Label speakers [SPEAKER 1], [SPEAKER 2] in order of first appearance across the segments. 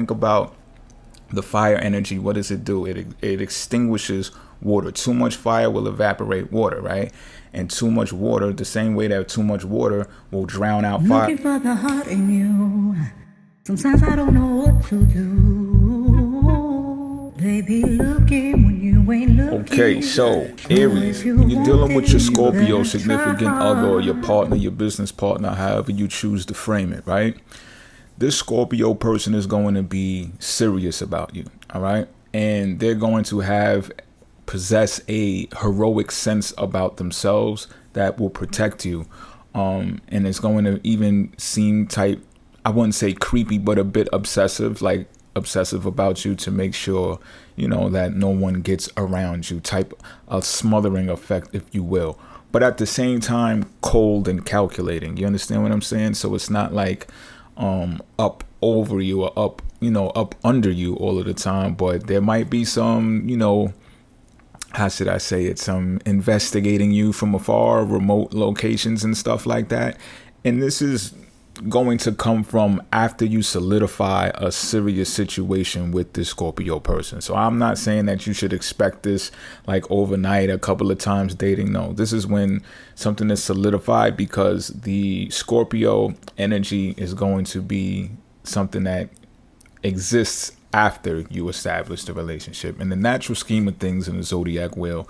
[SPEAKER 1] Think about the fire energy. What does it do? It extinguishes water. Too much fire will evaporate water, right? And too much water, the same way that too much water will drown out fire.
[SPEAKER 2] Looking for the heart in you. Sometimes I don't know what to do. They be looking when you ain't looking.
[SPEAKER 1] Okay, so Aries, you're dealing with your Scorpio significant other or your partner, your business partner, however you choose to frame it, right? This Scorpio person is going to be serious about you, all right? And they're going to possess a heroic sense about themselves that will protect you. And it's going to even seem type, I wouldn't say creepy, but a bit obsessive, like obsessive about you to make sure, that no one gets around you, type of smothering effect, if you will. But at the same time, cold and calculating. You understand what I'm saying? So it's not like up over you or up under you all of the time, but there might be some, how should I say it, some investigating you from afar, remote locations and stuff like that. And this is going to come from after you solidify a serious situation with this Scorpio person. So I'm not saying that you should expect this like overnight, a couple of times dating. No, this is when something is solidified, because the Scorpio energy is going to be something that exists after you establish the relationship. In the natural scheme of things in the Zodiac wheel,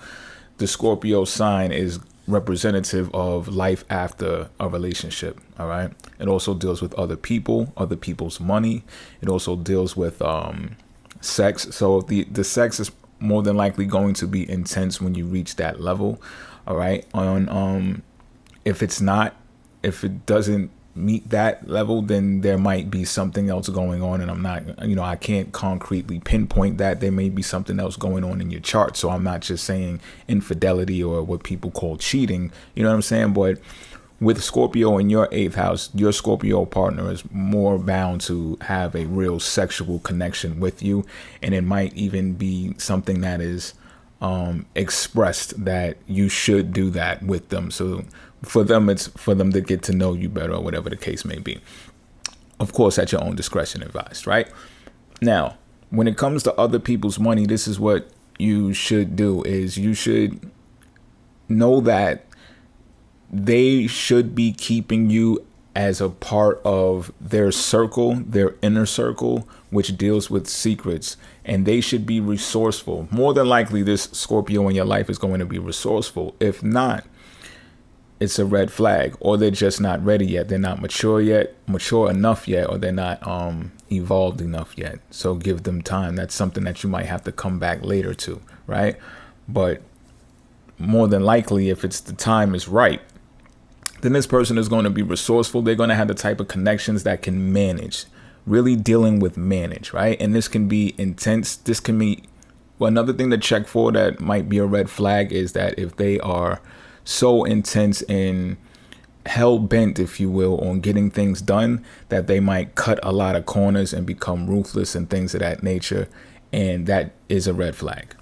[SPEAKER 1] the Scorpio sign is representative of life after a relationship. All right. It also deals with other people, other people's money. It also deals with sex. So the sex is more than likely going to be intense when you reach that level. All right. If it doesn't meet that level, then there might be something else going on, and I'm not, I can't concretely pinpoint that. There may be something else going on in your chart, so I'm not just saying infidelity or what people call cheating, you know what I'm saying? But with Scorpio in your 8th house, your Scorpio partner is more bound to have a real sexual connection with you, and it might even be something that is expressed that you should do that with them. So for them, it's for them to get to know you better, or whatever the case may be. Of course, at your own discretion advised, right? Now, when it comes to other people's money, this is what you should do, is you should know that they should be keeping you as a part of their circle, their inner circle, which deals with secrets, and they should be resourceful. More than likely, this Scorpio in your life is going to be resourceful. If not, it's a red flag, or they're just not ready yet. They're not mature enough yet, or they're not evolved enough yet. So give them time. That's something that you might have to come back later to, right? But more than likely, if it's the time is right, then this person is going to be resourceful. They're going to have the type of connections that can manage, really dealing with manage, right? And this can be intense. This can be, well, another thing to check for that might be a red flag is that if they are so intense and hell bent, if you will, on getting things done, that they might cut a lot of corners and become ruthless and things of that nature. And that is a red flag.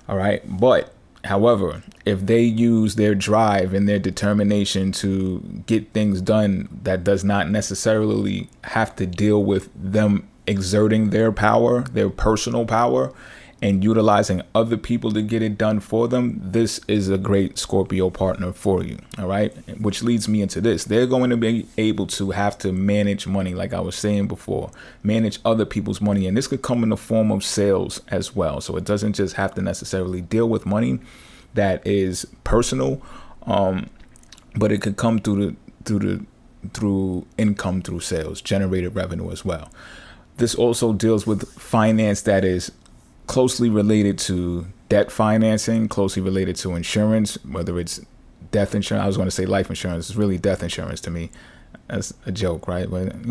[SPEAKER 1] All right. But however, if they use their drive and their determination to get things done, that does not necessarily have to deal with them exerting their power, their personal power, and utilizing other people to get it done for them, this is a great Scorpio partner for you. All right. Which leads me into this. They're going to be able to have to manage money, like I was saying before, manage other people's money. And this could come in the form of sales as well. So it doesn't just have to necessarily deal with money that is personal, but it could come through income through sales, generated revenue as well. This also deals with finance that is closely related to debt financing, closely related to insurance, whether it's death insurance. I was going to say life insurance. It's really death insurance to me. That's a joke, right? But,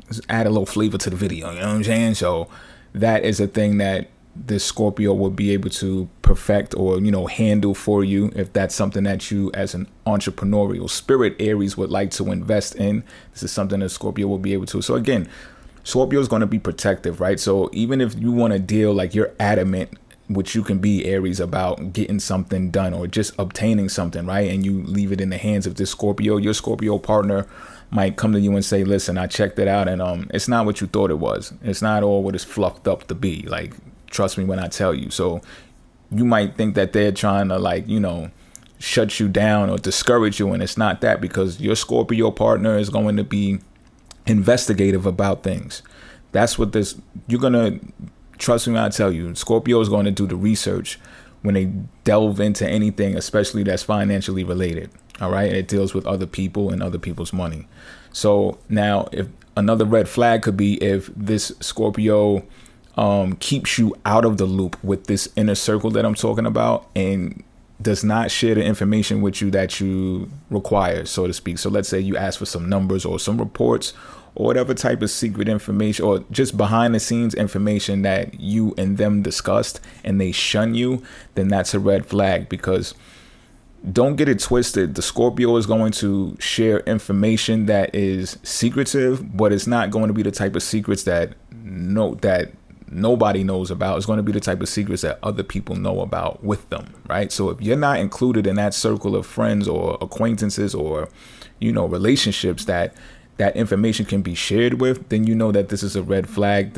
[SPEAKER 1] just add a little flavor to the video. You know what I'm saying? So that is a thing that this Scorpio will be able to perfect or, handle for you. If that's something that you as an entrepreneurial spirit Aries would like to invest in, this is something that Scorpio will be able to. So again, Scorpio is going to be protective, right? So even if you want to deal, like you're adamant, which you can be Aries, about getting something done or just obtaining something, right? And you leave it in the hands of this Scorpio, your Scorpio partner might come to you and say, listen, I checked it out, and it's not what you thought it was. It's not all what it's fluffed up to be. Like, trust me when I tell you. So you might think that they're trying to, like, you know, shut you down or discourage you, and it's not that, because your Scorpio partner is going to be investigative about things. That's what this, you're going to, trust me when I tell you, Scorpio is going to do the research when they delve into anything, especially that's financially related. All right. And it deals with other people and other people's money. So now, if another red flag could be if this Scorpio keeps you out of the loop with this inner circle that I'm talking about, and does not share the information with you that you require, so to speak. So let's say you ask for some numbers or some reports or whatever type of secret information, or just behind the scenes information that you and them discussed, and they shun you, then that's a red flag. Because don't get it twisted, the Scorpio is going to share information that is secretive, but it's not going to be the type of secrets that nobody knows about. It's going to be the type of secrets that other people know about with them, right? So if you're not included in that circle of friends or acquaintances or, you know, relationships that information can be shared with, then you know that this is a red flag.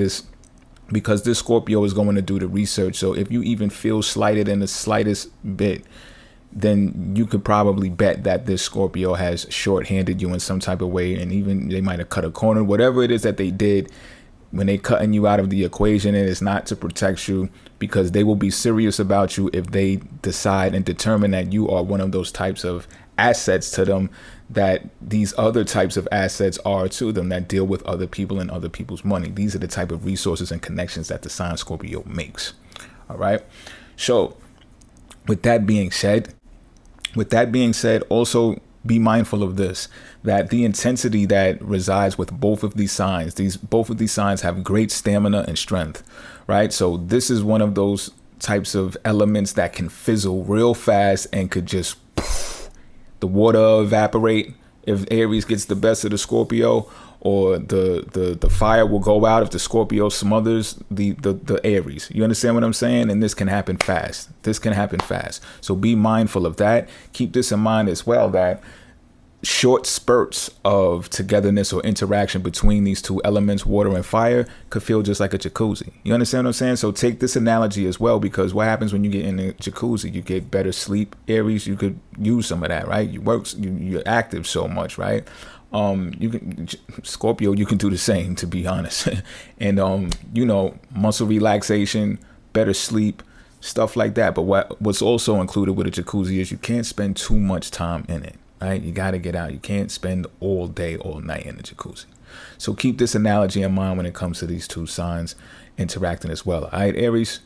[SPEAKER 1] Because this Scorpio is going to do the research. So if you even feel slighted in the slightest bit, then you could probably bet that this Scorpio has shorthanded you in some type of way, and even they might have cut a corner, whatever it is that they did when they cutting you out of the equation. And it's not to protect you, because they will be serious about you if they decide and determine that you are one of those types of assets to them, that these other types of assets are to them, that deal with other people and other people's money. These are the type of resources and connections that the sign Scorpio makes. All right. So with that being said, also be mindful of this, that the intensity that resides with both of these signs, both of these signs have great stamina and strength, right? So this is one of those types of elements that can fizzle real fast and could just the water evaporate if Aries gets the best of the Scorpio, or the fire will go out if the Scorpio smothers the Aries. You understand what I'm saying? And this can happen fast. So be mindful of that. Keep this in mind as well, that short spurts of togetherness or interaction between these two elements, water and fire, could feel just like a jacuzzi. You understand what I'm saying? So take this analogy as well, because what happens when you get in a jacuzzi? You get better sleep. Aries, you could use some of that, right? You're active so much, right? Scorpio, you can do the same, to be honest. And you know, muscle relaxation, better sleep, stuff like that. But what's also included with a jacuzzi is you can't spend too much time in it. Right? You got to get out. You can't spend all day, all night in the jacuzzi. So keep this analogy in mind when it comes to these two signs interacting as well. All right, Aries.